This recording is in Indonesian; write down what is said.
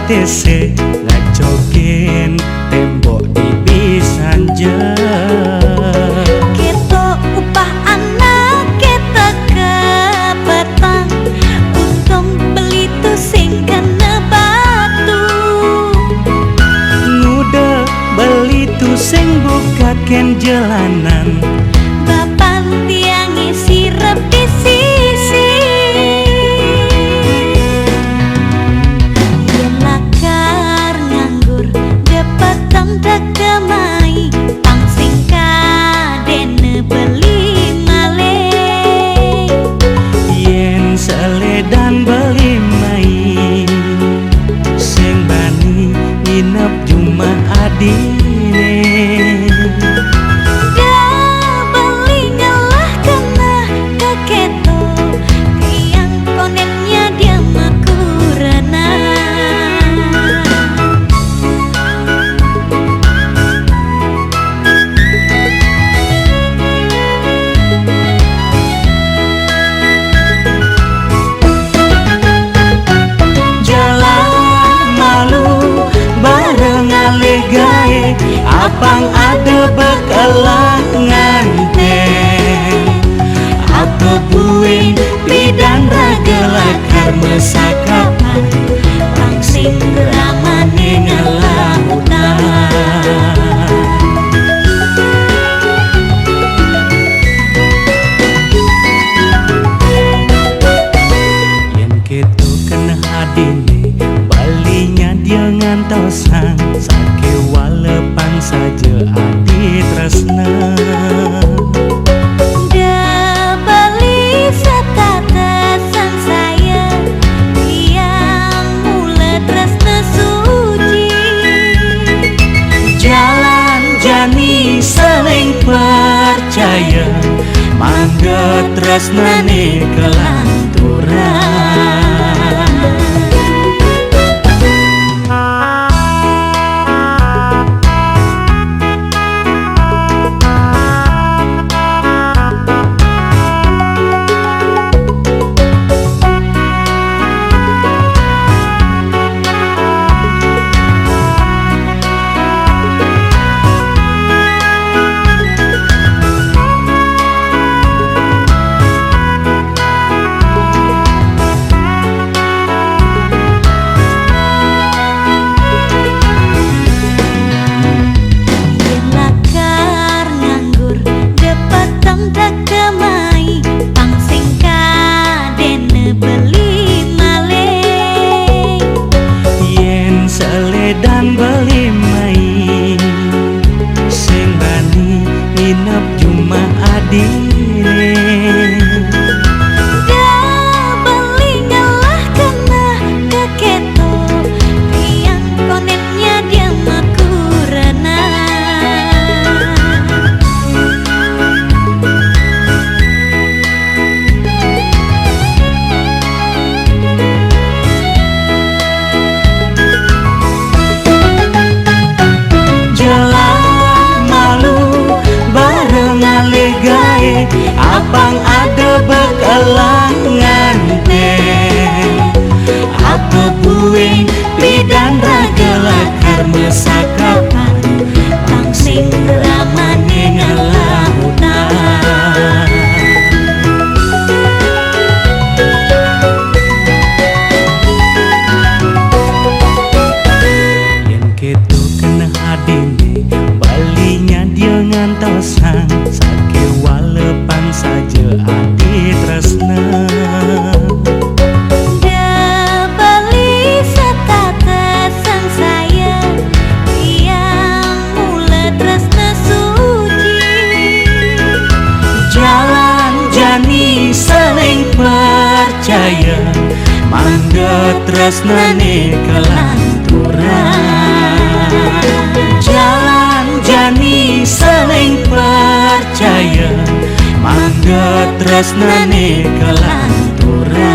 tese ngacokin tembok di Bisanja. Ketok upah anak kita ke petang, untung beli tuh sing kena batu. Ngude beli tuh sing bukaken jalanan, Bapak tiang isi revisi. Yen lakar nganggur depetang dekemai, pangsing kadene beli malih. yen seledan beli mai, sing bani nginep Jumat adine. Dah beli ngelah kena keketo, tiang konennya dia makurana. Apang ada bekalangan teh, apa buing bidan ragelakar mesakapan, Pangsing ramane ngalah utang. yen gitu kena hadine, balinya dia ngantosan, sakewa lepan saja adi tresna. Dah beli setatasan saya, tiang mula tresna suci. Jalan jani saling percaya, mangga tresnane kelanturan. Yen lakar nganggur depetang dekemai, pangsing kadene beli malih. Yen seledan beli mai, sing bani nginep Jumat adine. Dah beli ngelah kena keketo, tiang konennya dia makurana. Jalan malu bareng alegae, apang ada bekalangan teh, apa buing bidan ragelakar mesakapan, Pangsing ramane ngalah utang. yen gitu kena hadine, balinya dia ngantosan, sakewa lepan saja adi tresna. Dah beli setatasan saya, tiang mula tresna suci. Jalan jani saling percaya, mangga tresnane kelanturan. Jalan jani saling percaya, mangga tresnane kelanturan.